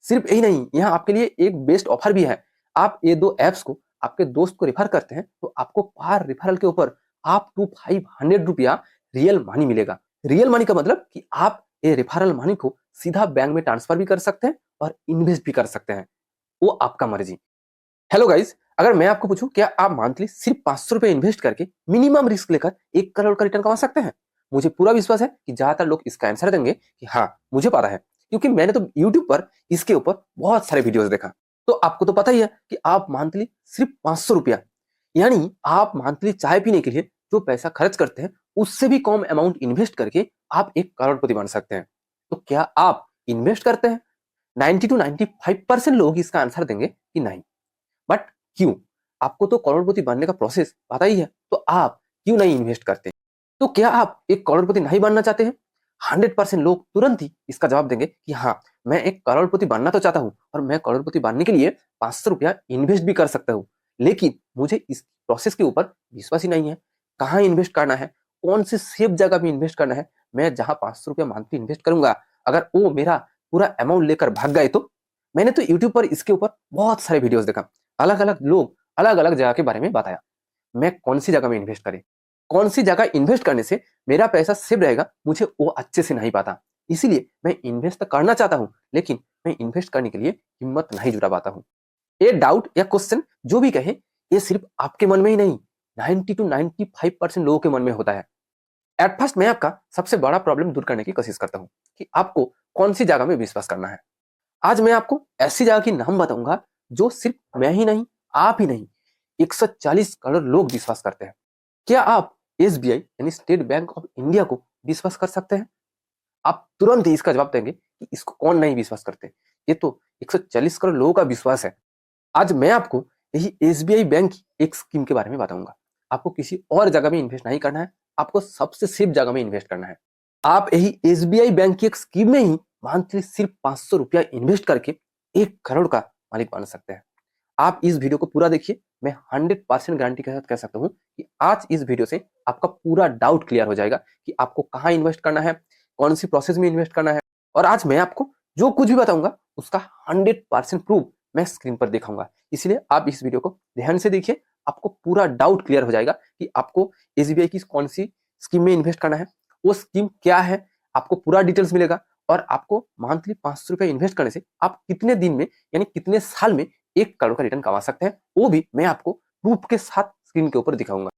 सिर्फ यही नहीं, यहाँ आपके लिए एक बेस्ट ऑफर भी है। आप ये 2 ऐप्स को आपके दोस्त को रेफर करते हैं तो आपको पर रेफरल के ऊपर अप टू ₹500 रियल मनी मिलेगा। रियल मनी का मतलब कि आप ये रेफरल मनी को सीधा बैंक में ट्रांसफर भी कर सकते हैं और इन्वेस्ट भी कर सकते हैं। वो आपका मर्जी। हेलो गाइस, अगर मैं आपको पूछूं क्या आप मंथली सिर्फ ₹500 इन्वेस्ट करके मिनिमम रिस्क लेकर 1 करोड़ का रिटर्न कमा सकते हैं? मुझे पूरा विश्वास है कि ज्यादातर लोग इसका आंसर देंगे कि हाँ, मुझे पता है, क्योंकि मैंने तो यूट्यूब पर इसके ऊपर बहुत सारे वीडियोस देखा। तो आपको तो पता ही है कि आप मंथली सिर्फ ₹500 यानी आप मंथली चाय पीने के लिए जो पैसा खर्च करते हैं उससे भी कम अमाउंट इन्वेस्ट करके आप 1 करोड़पति बन सकते हैं। तो क्या आप इन्वेस्ट करते हैं? 90 टू 95% लोग इसका आंसर देंगे कि नहीं। बट क्यों? आपको तो करोड़पति बनने का प्रोसेस पता ही है, तो आप क्यों नहीं इन्वेस्ट करते? तो क्या आप एक करोड़पति नहीं बनना चाहते हैं? 100% लोग तुरंत ही इसका जवाब देंगे कि हाँ, मैं एक करोड़पति बनना तो चाहता हूँ और मैं करोड़पति बनने के लिए ₹500 इन्वेस्ट भी कर सकता हूँ। लेकिन मुझे इस प्रोसेस के ऊपर विश्वास ही नहीं है। कहाँ इन्वेस्ट करना है? कौन सी सेफ जगह में इन्वेस्ट करना है? मैं जहाँ ₹500 मंथली इन्वेस्ट करूँगा, अगर वो मेरा पूरा अमाउंट लेकर भाग गए तो? मैंने तो यूट्यूब पर इसके ऊपर बहुत सारे वीडियोस देखा। अलग-अलग लोग अलग-अलग जगह के बारे में बताया। मैं कौन-सी जगह में इन्वेस्ट करें? कौन-सी जगह इन्वेस्ट करने से मेरा पैसा सेव रहेगा, मुझे वो अच्छे से नहीं पता। इसीलिए मैं इन्वेस्ट तो करना चाहता हूँ, लेकिन मैं इन्वेस्ट करने के लिए हिम्मत नहीं जुटा पाता हूँ। ये डाउट या क्वेश्चन जो भी कहे, ये सिर्फ आपके मन में ही नहीं, 90 टू 95% लोगों के मन में होता है। एट फर्स्ट मैं आपका सबसे बड़ा प्रॉब्लम दूर करने की कोशिश करता हूँ कि आपको कौन-सी जगह में विश्वास करना है। आज मैं आपको ऐसी जगह की नाम बताऊंगा जो सिर्फ मैं ही नहीं, आप ही नहीं, 140 करोड़ लोग विश्वास करते हैं। क्या आप एसबीआई यानी स्टेट बैंक ऑफ इंडिया को विश्वास कर सकते हैं? आप तुरंत ही इसका जवाब देंगे कि इसको कौन नहीं विश्वास करते। ये तो 140 करोड़ लोगों का विश्वास है। आज मैं आपको यही एसबीआई बैंक की एक स्कीम के बारे में बताऊंगा। आपको किसी और जगह में इन्वेस्ट नहीं करना है, आपको सबसे सेफ जगह में इन्वेस्ट करना है। आप यही एसबीआई बैंक की एक स्कीम में ही मंथली सिर्फ ₹500 इन्वेस्ट करके 1 करोड़ का मालिक बन सकते हैं। आप इस वीडियो को पूरा देखिए। मैं 100% गारंटी के साथ कह सकता हूँ कि आज इस वीडियो से आपका पूरा डाउट क्लियर हो जाएगा कि आपको कहाँ इन्वेस्ट करना है, कौन सी प्रोसेस में इन्वेस्ट करना है। और आज मैं आपको जो कुछ भी बताऊंगा उसका 100% प्रूफ मैं स्क्रीन पर दिखाऊंगा। इसलिए आप इस वीडियो को ध्यान से देखिए, आपको पूरा डाउट क्लियर हो जाएगा कि आपको एसबीआई की कौन सी स्कीम में इन्वेस्ट करना है, वो स्कीम क्या है, आपको पूरा डिटेल्स मिलेगा। और आपको मंथली ₹500 इन्वेस्ट करने से आप कितने दिन में यानी कितने साल में 1 करोड़ का रिटर्न कमा सकते हैं, वो भी मैं आपको प्रूफ के साथ स्क्रीन के ऊपर दिखाऊंगा।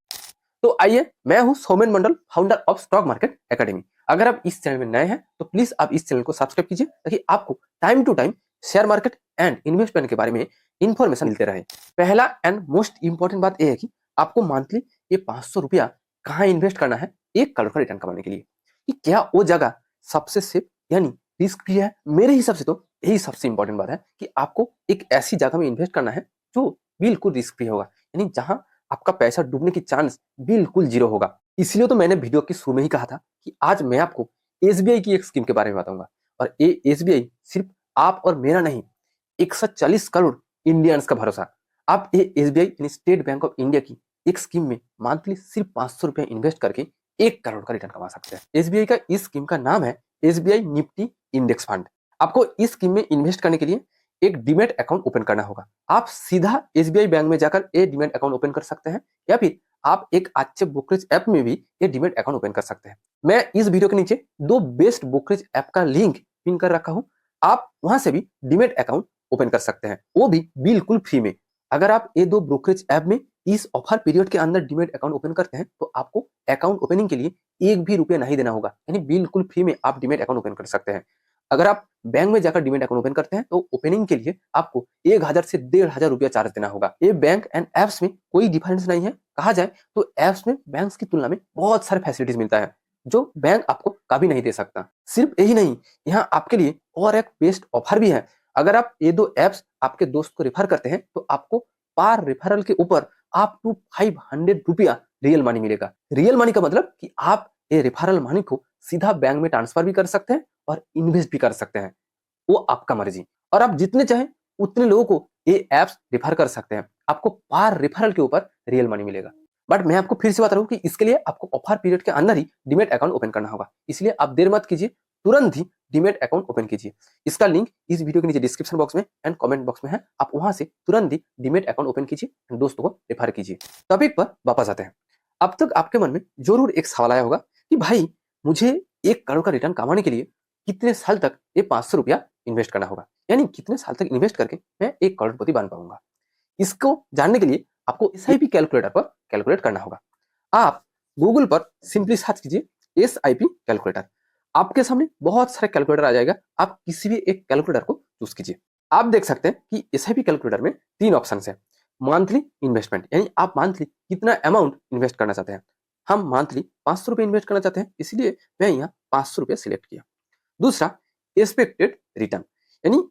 तो आइए, मैं हूं Soumen Mandal, founder of stock market academy. अगर आप इस चैनल में नए हैं तो प्लीज आप इस चैनल को सब्सक्राइब कीजिए ताकि आपको time to time share market and investment के बारे में इंफॉर्मेशन मिलते रहे। पहला एंड मोस्ट इंपॉर्टेंट बात यह है कि आपको मंथली ये ₹500 कहाँ इन्वेस्ट करना है 1 करोड़ का रिटर्न कमाने के लिए। कि क्या वो जगह सबसे सेफ यानी रिस्क फ्री है? मेरे हिसाब से तो यही सबसे इंपॉर्टेंट बात है कि आपको एक ऐसी जगह में इन्वेस्ट करना है जो बिल्कुल रिस्क फ्री होगा, यानी जहां आपका पैसा डूबने की चांस बिल्कुल जीरो होगा। इसलिए तो मैंने वीडियो के शुरू में ही कहा था कि आज मैं आपको एसबीआई की एक स्कीम के बारे में बताऊंगा। और ये एसबीआई सिर्फ आप और मेरा नहीं, 140 करोड़ इंडियंस का भरोसा। आप ये एसबीआई यानी स्टेट बैंक ऑफ इंडिया की एक स्कीम में मंथली सिर्फ ₹500 इन्वेस्ट करके 1 करोड़ का रिटर्न कमा सकते हैं। एसबीआई का इस स्कीम का नाम है एसबीआई निफ्टी इंडेक्स फंड। आपको इस स्कीम में इन्वेस्ट करने के लिए एक डीमैट अकाउंट ओपन करना होगा। आप सीधा एसबीआई बैंक में जाकर ये डीमैट अकाउंट ओपन कर सकते हैं, या फिर आप एक अच्छे ब्रोकरेज ऐप में भी ये डीमैट अकाउंट ओपन कर सकते हैं। मैं इस वीडियो के नीचे 2 बेस्ट ब्रोकरेज ऐप का लिंक पिन कर रखा हूं। आप वहां से भी डीमैट अकाउंट ओपन कर सकते हैं, वो भी बिल्कुल फ्री में। अगर आप ये 2 ब्रोकरेज ऐप में इस ऑफर पीरियड के अंदर डीमैट अकाउंट ओपन करते हैं तो आपको अकाउंट ओपनिंग के लिए 1 भी रुपया नहीं देना होगा, यानी बिल्कुल फ्री में आप डीमैट अकाउंट ओपन कर सकते हैं। अगर आप बैंक में जाकर डीमैट अकाउंट ओपन करते हैं तो ओपनिंग के लिए आपको 1000 से 1500 रुपया चार्ज देना होगा। ये बैंक एंड एप्स में कोई डिफरेंस नहीं है। कहा जाए तो एप्स में बैंक्स की तुलना में बहुत सारे फैसिलिटीज मिलता है जो बैंक आपको कभी नहीं दे सकता। सिर्फ यही नहीं, यहाँ आपके लिए और एक बेस्ट ऑफर भी है। अगर आप ये 2 एप्स आपके दोस्त को रेफर करते हैं तो आपको पर रेफरल के ऊपर अप टू ₹500 रियल मनी मिलेगा। रियल मनी का मतलब कि आप ये रेफरल मनी को सीधा बैंक में ट्रांसफर भी कर सकते हैं और इन्वेस्ट भी कर सकते हैं। वो आपका मर्जी। और आप जितने चाहें उतने लोगों को ये एप्स रेफर कर सकते हैं। आपको पर रेफरल के ऊपर रियल मनी मिलेगा। बट मैं आपको फिर से बता रहा हूँ कि इसके लिए आपको ऑफर पीरियड के अंदर ही डीमैट अकाउंट ओपन करना होगा। इसलिए आप देर मत कीजिए, तुरंत ही डीमेट अकाउंट ओपन कीजिए। इसका लिंक इस वीडियो के नीचे डिस्क्रिप्शन बॉक्स में एंड कमेंट बॉक्स में है। आप वहां से तुरंत ही डीमेट अकाउंट ओपन कीजिए एंड दोस्तों को रेफर कीजिए। टॉपिक पर वापस आते हैं। अब तक आपके मन में जरूर एक सवाल आया होगा कि भाई मुझे 1 करोड़ का रिटर्न कमाने के लिए कितने साल तक ये 500 रुपया इन्वेस्ट करना होगा, यानी कितने साल तक इन्वेस्ट करके मैं 1 करोड़पति बन पाऊंगा। इसको जानने के लिए आपको SIP कैलकुलेटर पर कैलकुलेट करना होगा। आप गूगल पर सिंपली सर्च कीजिए SIP कैलकुलेटर। आपके सामने बहुत सारे कैलकुलेटर आ जाएगा। आप किसी भी एक कैलकुलेटर को चूज कीजिए। आप देख सकते हैं कि SIP कैलकुलेटर में 3 ऑप्शन है। मंथली इन्वेस्टमेंट, यानी आप मंथली कितना अमाउंट इन्वेस्ट करना चाहते हैं। हम मंथली 500 रुपए इन्वेस्ट करना चाहते हैं, इसलिए मैं यहाँ 500 रुपए सिलेक्ट किया। दूसरा एक्सपेक्टेड रिटर्न, यानी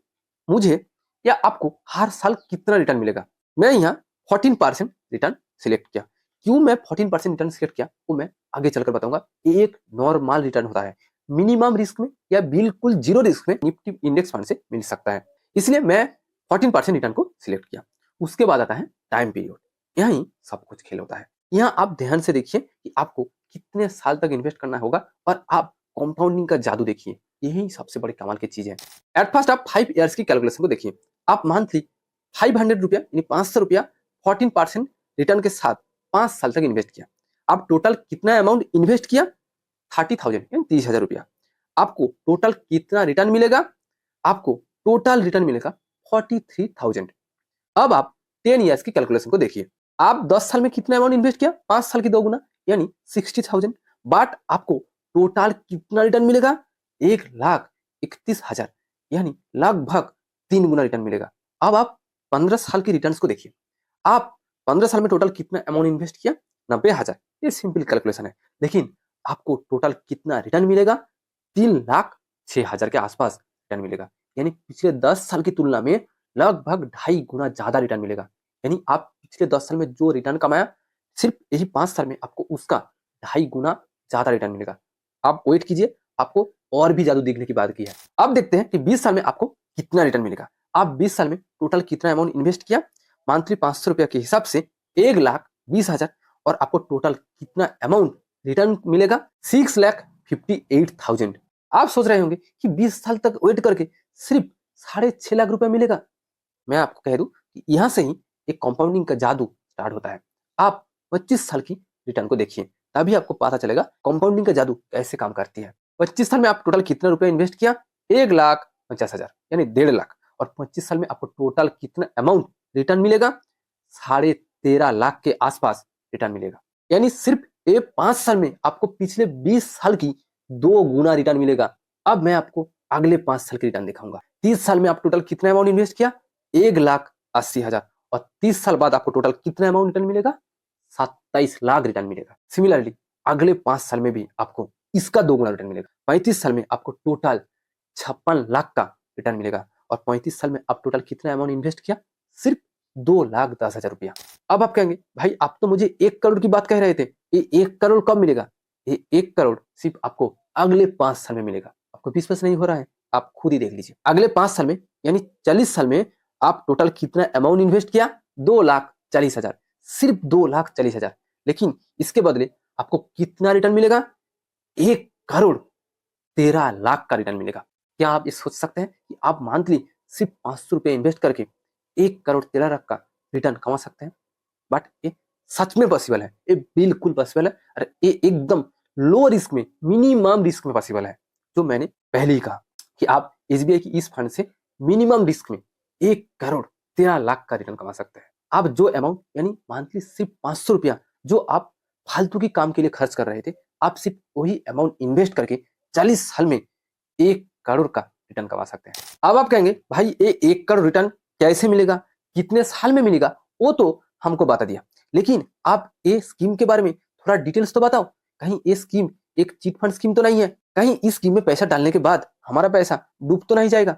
मुझे या आपको हर साल कितना रिटर्न मिलेगा। मैं यहाँ 14% रिटर्न सिलेक्ट किया। क्यों मैं 14% रिटर्न सिलेक्ट किया वो मैं आगे चलकर बताऊंगा। एक नॉर्मल रिटर्न होता है, मिनिमम रिस्क में या बिल्कुल जीरो रिस्क में निफ्टी इंडेक्स फंड से मिल सकता है, इसलिए मैं 14% रिटर्न को सिलेक्ट किया। उसके बाद आता है टाइम पीरियड, यहीं सब कुछ खेल होता है। यहाँ आप ध्यान से देखिए कि आपको कितने साल तक इन्वेस्ट करना होगा और आप कंपाउंडिंग का जादू देखिए, यही सबसे बड़ी कमाल की चीज है। एट फर्स्ट आप 5 ईयर्स की कैलकुलेशन को देखिए। आप मंथली 500 रुपया यानी 500 रुपया 14% रिटर्न के साथ 5 साल तक इन्वेस्ट किया। आप टोटल कितना अमाउंट इन्वेस्ट किया, 30,000 यानी 30,000 रुपया। आपको टोटल कितना रिटर्न मिलेगा, आपको टोटल रिटर्न मिलेगा 43,000। अब आप 10 ईयर्स की कैलकुलेशन को देखिए। आप 10 साल में कितना अमाउंट इन्वेस्ट किया, 5 साल की 2 गुना यानी 60,000। बट आपको टोटल कितना रिटर्न मिलेगा, 1,31,000 यानी लगभग 3 गुना रिटर्न मिलेगा। अब आप 15 साल की रिटर्न्स को देखिए। आप 15 साल में टोटल कितना अमाउंट इन्वेस्ट किया, 90,000। ये सिंपल कैलकुलेशन है, लेकिन आपको टोटल कितना रिटर्न मिलेगा, 3,06,000 के आसपास रिटर्न मिलेगा। यानी पिछले 10 साल की तुलना में लगभग 2.5 गुना ज्यादा रिटर्न मिलेगा। यानी आप पिछले 10 साल में जो रिटर्न कमाया, सिर्फ यही 5 साल में आपको उसका 2.5 गुना ज्यादा रिटर्न मिलेगा। आप वेट कीजिए, आपको और भी जादू देखने की बात की है। अब देखते हैं कि 20 साल में आपको कितना रिटर्न मिलेगा। आप 20 साल में टोटल कितना अमाउंट इन्वेस्ट किया, मंथली 500 रुपया के हिसाब से 1,20,000 और आपको टोटल कितना अमाउंट रिटर्न मिलेगा, 6,58,000। आप सोच रहे होंगे कि 20 साल तक वेट करके सिर्फ 6.5 लाख रुपया मिलेगा। मैं आपको कह दूं कि यहाँ से ही एक कंपाउंडिंग का जादू स्टार्ट होता है। आप 25 साल की रिटर्न को देखिए, तभी आपको पता चलेगा कंपाउंडिंग का जादू कैसे काम करती है। 25 साल में आप टोटल कितना रुपया इन्वेस्ट किया, 1,50,000 यानी 1.5 लाख। और 25 साल में आपको टोटल कितना अमाउंट रिटर्न मिलेगा, 13.5 लाख के आसपास रिटर्न मिलेगा। यानी सिर्फ ये 5 साल में आपको पिछले 20 साल की 2 गुना रिटर्न मिलेगा। अब मैं आपको अगले 5 साल की रिटर्न दिखाऊंगा। 30 साल में आप टोटल कितना अमाउंट इन्वेस्ट किया, 1,80,000 और 30 साल बाद आपको टोटल कितना अमाउंट रिटर्न मिलेगा, 27 लाख रिटर्न मिलेगा। सिमिलरली अगले 5 साल में भी आपको इसका 2 गुना रिटर्न मिलेगा। 35 साल में आपको टोटल 56 लाख का रिटर्न मिलेगा और 35 साल में आप टोटल कितना अमाउंट इन्वेस्ट किया, सिर्फ 2,10,000 रुपया। अब आप कहेंगे भाई आप तो मुझे 1 करोड़ की बात कह रहे थे, ये 1 करोड़ कब मिलेगा। ये 1 करोड़ सिर्फ आपको अगले 5 साल में मिलेगा। आपको विश्वास नहीं हो रहा है, आप खुद ही देख लीजिए। अगले 5 साल में यानी 40 साल में आप टोटल कितना अमाउंट इन्वेस्ट किया, 2,40,000, सिर्फ 2,40,000। लेकिन इसके बदले आपको कितना रिटर्न मिलेगा, 1,13,00,000 का रिटर्न मिलेगा। क्या आप ये सोच सकते हैं कि आप मंथली सिर्फ 500 रुपए इन्वेस्ट करके 1,13,00,000 का रिटर्न कमा सकते हैं। बट ये सच में पॉसिबल है, ये बिल्कुल पॉसिबल है। अरे ये एकदम लो रिस्क में, मिनिमम रिस्क में पॉसिबल है। जो मैंने पहले ही कहा कि आप SBI की इस फंड से मिनिमम रिस्क में 1,13,00,000 का रिटर्न कमा सकते हैं। आप जो अमाउंट यानी मंथली सिर्फ 500 रुपया जो आप फालतू के काम के लिए खर्च कर रहे थे, आप सिर्फ वही अमाउंट इन्वेस्ट करके 40 साल में 1 करोड़ का रिटर्न कमा सकते हैं। अब आप कहेंगे भाई ये 1 करोड़ रिटर्न कैसे मिलेगा, कितने साल में मिलेगा, वो तो हमको बता दिया, लेकिन आप ये स्कीम के बारे में थोड़ा डिटेल्स तो बताओ। कहीं ये स्कीम एक चिट फंड स्कीम तो नहीं है, कहीं इस स्कीम में पैसा डालने के बाद हमारा पैसा डूब तो नहीं जाएगा।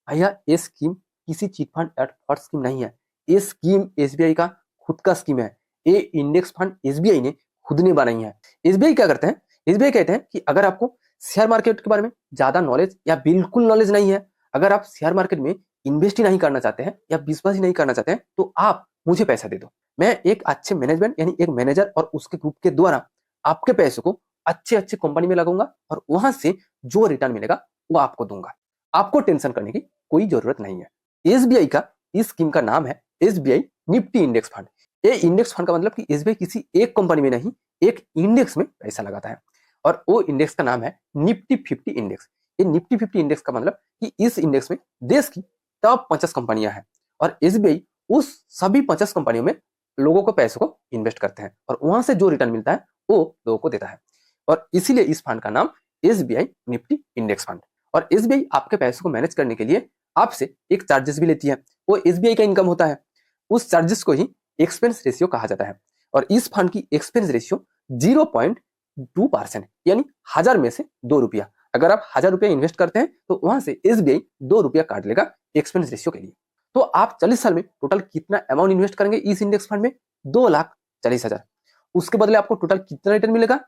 भैया ये स्कीम किसी chit fund at first scheme नहीं है, ये स्कीम SBI का खुद का स्कीम है। ये इंडेक्स फंड SBI ने खुद ने बनाई है। SBI क्या करते हैं, SBI कहते हैं कि अगर आपको शेयर मार्केट के बारे में ज्यादा नॉलेज या बिल्कुल नॉलेज नहीं है, अगर आप शेयर मार्केट में इन्वेस्ट ही नहीं करना चाहते हैं या विश्वास ही नहीं करना चाहते हैं, तो आप मुझे पैसा दे दो। मैं एक अच्छे मैनेजमेंट यानी एक मैनेजर और उसके ग्रुप के द्वारा आपके पैसे को अच्छे अच्छे कंपनी में लगाऊंगा और वहां से जो रिटर्न मिलेगा वो आपको दूंगा। आपको टेंशन करने की कोई जरूरत नहीं है। एसबीआई का इस स्कीम का नाम है एसबीआई निफ्टी इंडेक्स फंड। ये इंडेक्स फंड का मतलब कि एसबीआई किसी एक कंपनी में नहीं, एक इंडेक्स में पैसा लगाता है और वो इंडेक्स का नाम है निफ्टी 50 इंडेक्स। ये निफ्टी 50 इंडेक्स का मतलब कि इस इंडेक्स में देश की टॉप 50 कंपनियां हैं और एसबीआई उस सभी 50 कंपनियों में लोगों को पैसों को इन्वेस्ट करते हैं और वहां से जो रिटर्न मिलता है वो लोगों को देता है और इसीलिए इस फंड का नाम एसबीआई निफ्टी इंडेक्स फंड। और एसबीआई आपके पैसों को मैनेज करने के लिए आपसे एक चार्जेस भी लेती है, वो एसबीआई का इनकम होता है। उस चार्जेस को ही एक्सपेंस रेशियो कहा जाता है और इस फंड की एक्सपेंस रेशियो 0.2% यानी 1000 में से 2 रुपया। अगर आप 1000 रुपया इन्वेस्ट करते हैं तो वहां से एसबीआई 2 रुपया काट लेगा एक्सपेंस रेशियो के लिए। तो आप 40 साल में टोटल कितना अमाउंट इन्वेस्ट करेंगे इस इंडेक्स फंड में? 2,40,000। उसके बदले आपको टोटल कितना रिटर्न मिलेगा?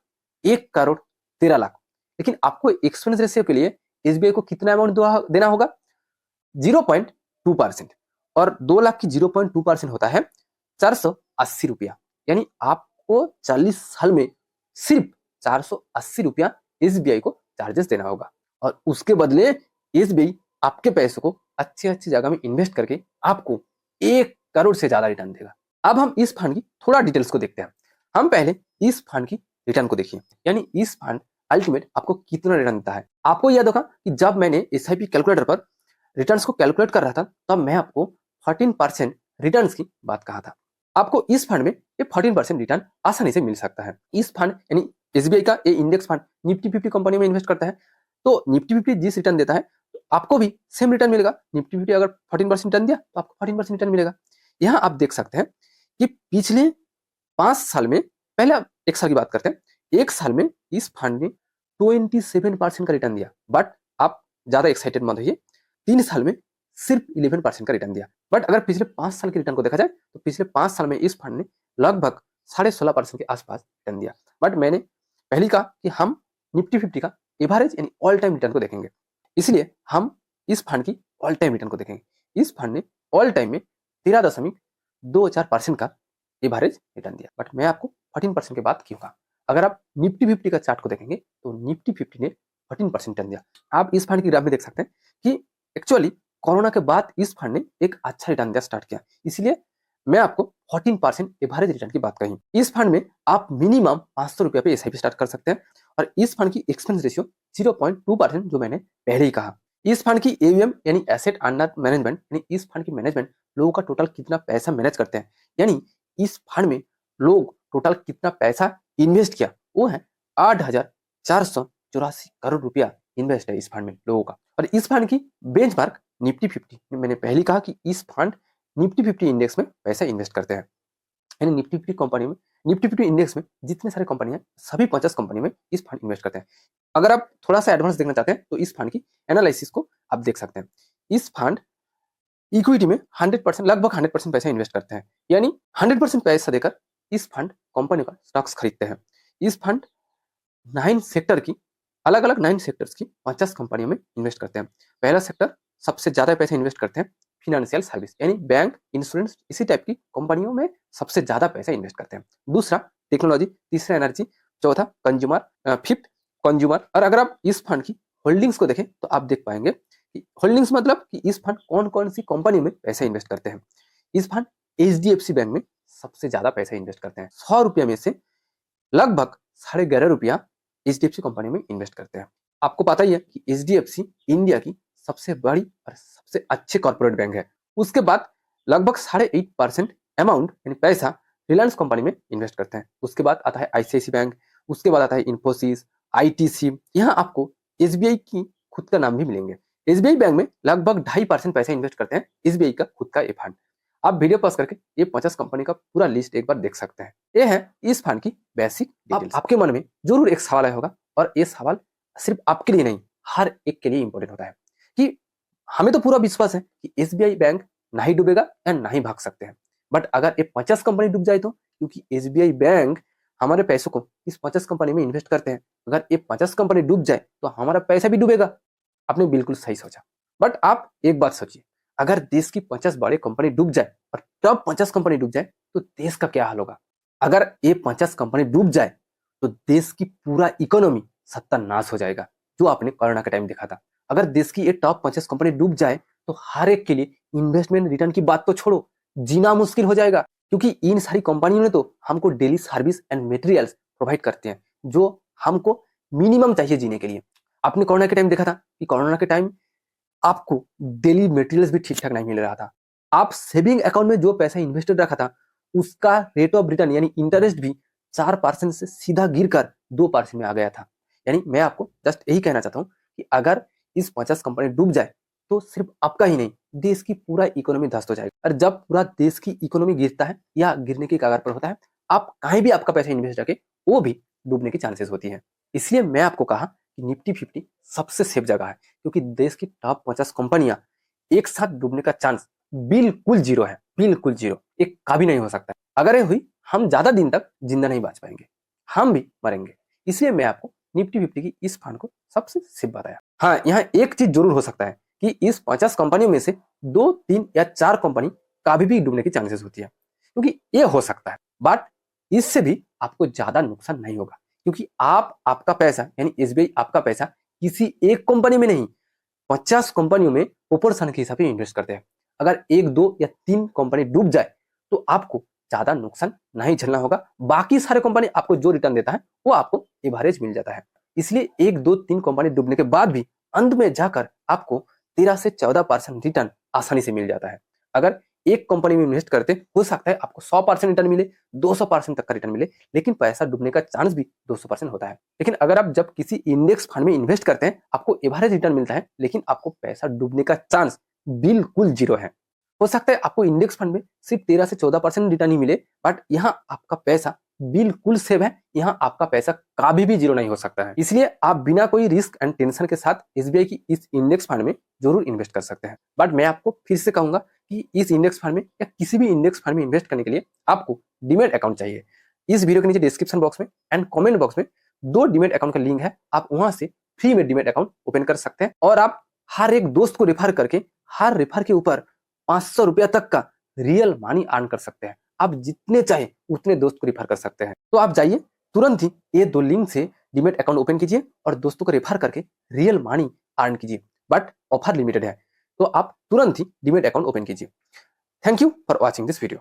1,13,00,000। लेकिन आपको एक्सपेंस रेशियो के लिए एसबीआई को कितना अमाउंट देना होगा? 0.2%। और 2 लाख की 0.2% होता है 480 रुपया। यानी आपको 40 साल में सिर्फ 480 रुपया एसबीआई को चार्जेस देना होगा और उसके बदले एसबीआई आपके पैसों को अच्छी अच्छी जगह में इन्वेस्ट करके आपको 1 करोड़ से ज्यादा रिटर्न देगा। अब हम इस फंड की थोड़ा डिटेल्स को देखते हैं। हम पहले इस फंड की रिटर्न को देखिए, यानी इस फंड अल्टीमेट आपको कितना रिटर्न देता है। आपको याद होगा कि जब मैंने एसआईपी कैलकुलेटर पर रिटर्न्स को कैलकुलेट कर रहा था तब मैं आपको 14% रिटर्न्स की बात कहा था। आपको इस फंड में ये 14% रिटर्न आसानी से मिल सकता है। इस फंड यानी एसबीआई का ये इंडेक्स फंड निफ्टी 50 कंपनी में इन्वेस्ट करता है, तो निफ्टी 50 जिस रिटर्न देता है तो आपको भी सेम रिटर्न मिलेगा। निफ्टी 50 अगर 14% रिटर्न दिया तो आपको 14% रिटर्न मिलेगा। यहाँ आप देख सकते हैं कि पिछले 5 साल में, पहले आप 1 साल की बात करते हैं, 1 साल में इस फंड ने 27% का रिटर्न दिया। बट आप ज्यादा एक्साइटेड मत होइए, 3 साल में सिर्फ 11% का रिटर्न दिया। बट अगर पिछले 5 साल के रिटर्न को देखा जाए तो पिछले 5 साल में इस फंड ने लगभग 16.5% के आसपास रिटर्न दिया। बट मैंने पहले कहा कि हम निफ्टी 50 का एवरेज यानी ऑल टाइम रिटर्न को देखेंगे, इसलिए हम इस फंड की ऑल टाइम रिटर्न को देखेंगे। इस फंड ने ऑल टाइम में 13.24% का एवरेज रिटर्न दिया। बट मैं आपको 14% की बात क्यों कहा? अगर आप निफ्टी 50 का चार्ट को देखेंगे तो निफ्टी 50 ने 14% रिटर्न दिया। आप इस फंड की ग्राफ में देख सकते हैं कि एक्चुअली कोरोना के बाद इस फंड ने एक अच्छा रिटर्न दिया स्टार्ट किया, इसलिए मैं आपको 14% एवरेज रिटर्न की बात कही। इस फंड में आप मिनिमम 500 रुपया पे एसआईपी स्टार्ट कर सकते हैं और इस फंड की एक्सपेंस रेशियो 0.2% जो मैंने पहले ही कहा। इस फंड की एयूएम यानी एसेट अंडर मैनेजमेंट, यानी इस फंड की मैनेजमेंट लोगों का टोटल कितना पैसा मैनेज करते हैं, यानी इस फंड में लोग टोटल कितना पैसा इन्वेस्ट किया, वो है 8,484 करोड़ रुपया इन्वेस्ट है इस फंड में लोगों का। और इस फंड की बेंचमार्क निफ्टी 50, मैंने पहले कहा कि इस फंड निफ्टी 50 इंडेक्स में पैसा इन्वेस्ट करते हैं। यानी निफ्टी 50 कंपनी में, निफ्टी 50 इंडेक्स में जितने सारे कंपनी है सभी 50 कंपनी में इस फंड इन्वेस्ट करते हैं। अगर आप थोड़ा सा एडवांस देखना चाहते हैं तो इस फंड की एनालिसिस को आप देख सकते हैं। इस फंड इक्विटी में 100% लगभग 100% पैसा इन्वेस्ट करते हैं, यानी 100% पैसा देकर इस फंड कंपनी का स्टॉक्स खरीदते हैं। इस फंड 9 सेक्टर की अलग अलग 9 सेक्टर्स की 50 कंपनियों में इन्वेस्ट करते हैं। पहला सेक्टर सबसे ज्यादा पैसा इन्वेस्ट करते हैं फिनेंशियल सर्विस, यानी बैंक, इंश्योरेंस, इसी टाइप की कंपनियों में सबसे ज्यादा पैसा इन्वेस्ट करते हैं। दूसरा टेक्नोलॉजी, तीसरा एनर्जी, चौथा कंज्यूमर, फिफ्थ कंज्यूमर। और अगर आप इस फंड की होल्डिंग्स को देखें तो आप देख पाएंगे कि होल्डिंग्स मतलब कि इस फंड कौन कौन सी कंपनी में पैसा इन्वेस्ट करते हैं। इस फंड एचडीएफसी बैंक में सबसे ज्यादा पैसा इन्वेस्ट करते हैं। 100 रुपया में से लगभग 11.5 रुपया एचडीएफसी कंपनी में इन्वेस्ट करते हैं। आपको पता ही है कि एचडीएफसी इंडिया की सबसे बड़ी और सबसे अच्छी कॉर्पोरेट बैंक है। उसके बाद लगभग 8.5% अमाउंट यानी पैसा रिलायंस कंपनी में इन्वेस्ट करते हैं। उसके बाद आता है आईसीआईसी बैंक, उसके बाद आता है इन्फोसिस, आईटीसी। यहाँ आपको एसबीआई की खुद का नाम भी मिलेंगे। एसबीआई बैंक में लगभग 2.5% पैसा इन्वेस्ट करते हैं एसबीआई का खुद का ये फंड। आप वीडियो पॉज करके ये 50 कंपनी का पूरा लिस्ट एक बार देख सकते हैं। ये है इस फंड की बेसिक डिटेल्स। आपके मन में जरूर एक सवाल आया होगा और ये सवाल सिर्फ आपके लिए नहीं, हर एक के लिए इंपॉर्टेंट होता है कि हमें तो पूरा विश्वास है कि एसबीआई बैंक ना ही डूबेगा या ना ही भाग सकते हैं, बट अगर ये 50 कंपनी डूब जाए तो? क्योंकि एसबीआई बैंक हमारे पैसों को इस 50 कंपनी में इन्वेस्ट करते हैं। अगर ये 50 कंपनी डूब जाए तो हमारा पैसा भी डूबेगा। आपने बिल्कुल सही सोचा। बट आप एक बात सोचिए, अगर देश की 50 बड़ी कंपनी डूब जाए और टॉप 50 कंपनी डूब जाए तो देश का क्या हाल होगा? अगर ये 50 कंपनी डूब जाए तो देश की पूरा इकोनॉमी सत्यानाश हो जाएगा। जो आपने कोरोना के टाइम देखा था। अगर देश की ये टॉप 50 कंपनी डूब जाए तो हर एक के लिए इन्वेस्टमेंट रिटर्न की बात तो छोड़ो, जीना मुश्किल हो जाएगा, क्योंकि इन सारी कंपनियों ने तो हमको daily service and materials provide करते हैं जो हमको मिनिमम चाहिए जीने के लिए। आपने कोरोना के टाइम देखा था कि कोरोना के टाइम आपको डेली मटेरियल्स भी ठीक ठाक नहीं मिल रहा था। आप सेविंग अकाउंट में जो पैसा इन्वेस्टेड रखा था उसका रेट ऑफ रिटर्न यानी इंटरेस्ट भी 4% से सीधा गिरकर 2% में आ गया था। यानी मैं आपको जस्ट यही कहना चाहता हूँ कि अगर इस 50 कंपनी डूब जाए तो सिर्फ आपका ही नहीं, देश की पूरा इकोनॉमी ध्वस्त हो जाएगा। और जब पूरा देश की इकोनॉमी गिरता है या गिरने की कगार पर होता है, आप कहीं भी आपका पैसा इन्वेस्ट रखे वो भी डूबने की चांसेस होती है। इसलिए मैं आपको कहा कि निफ्टी 50 सबसे सेफ जगह है, क्योंकि देश की टॉप 50 कंपनियां एक साथ डूबने का चांस बिल्कुल जीरो है, बिल्कुल जीरो, एक कभी नहीं हो सकता है। अगर ये हुई हम ज्यादा दिन तक जिंदा नहीं बच पाएंगे, हम भी मरेंगे। इसलिए मैं आपको निफ्टी 50 की इस फंड को सबसे सेफ बताया। हाँ, यहाँ एक चीज जरूर हो सकता है कि इस 50 कंपनियों में से 2, 3 या 4 कंपनी कभी भी डूबने की चांसेस होती है, क्योंकि ये हो सकता है। बट इससे भी आपको ज्यादा नुकसान नहीं होगा, क्योंकि आपका पैसा यानी एसबीआई आपका पैसा किसी एक कंपनी में नहीं 50 कंपनियों में प्रोपोर्शन के हिसाब से इन्वेस्ट करते हैं। अगर 1, 2 या 3 कंपनी डूब जाए तो आपको ज्यादा नुकसान नहीं झेलना होगा। बाकी सारे कंपनी आपको जो रिटर्न देता है वो आपको एवरेज मिल जाता है। इसलिए 1, 2, 3 कंपनी डूबने के बाद भी अंत में जाकर आपको 13 से 14% रिटर्न आसानी से मिल जाता है। अगर एक कंपनी में इन्वेस्ट करते हो सकता है आपको 100% रिटर्न मिले, 200% तक का रिटर्न मिले, लेकिन पैसा डूबने का चांस भी 200% होता है। लेकिन अगर आप जब किसी इंडेक्स फंड में इन्वेस्ट करते हैं आपको एवरेज रिटर्न मिलता है, लेकिन आपको पैसा डूबने का चांस बिल्कुल जीरो है। हो सकता है आपको इंडेक्स फंड में सिर्फ 13 से 14% रिटर्न ही मिले, बट यहाँ आपका पैसा बिल्कुल सेव है, यहाँ आपका पैसा कभी भी जीरो नहीं हो सकता है। इसलिए आप बिना कोई रिस्क एंड टेंशन के साथ एसबीआई की इस इंडेक्स फंड में जरूर इन्वेस्ट कर सकते हैं। बट मैं आपको फिर से कहूंगा कि इस इंडेक्स फंड में या किसी भी इंडेक्स फंड में इन्वेस्ट करने के लिए आपको डीमैट अकाउंट चाहिए। इस वीडियो के नीचे डिस्क्रिप्शन बॉक्स में एंड कमेंट बॉक्स में 2 डीमैट अकाउंट का लिंक है, आप वहां से फ्री में डीमैट अकाउंट ओपन कर सकते हैं और आप हर एक दोस्त को रेफर करके हर रेफर के ऊपर 500 रुपया तक का रियल मनी अर्न कर सकते हैं। आप जितने चाहे उतने दोस्त को रेफर कर सकते हैं। तो आप जाइए तुरंत ही ये 2 लिंक से डीमैट अकाउंट ओपन कीजिए और दोस्तों को रेफर करके रियल मनी अर्न कीजिए। बट ऑफर लिमिटेड है, तो आप तुरंत ही डीमैट अकाउंट ओपन कीजिए। Thank you for watching this video.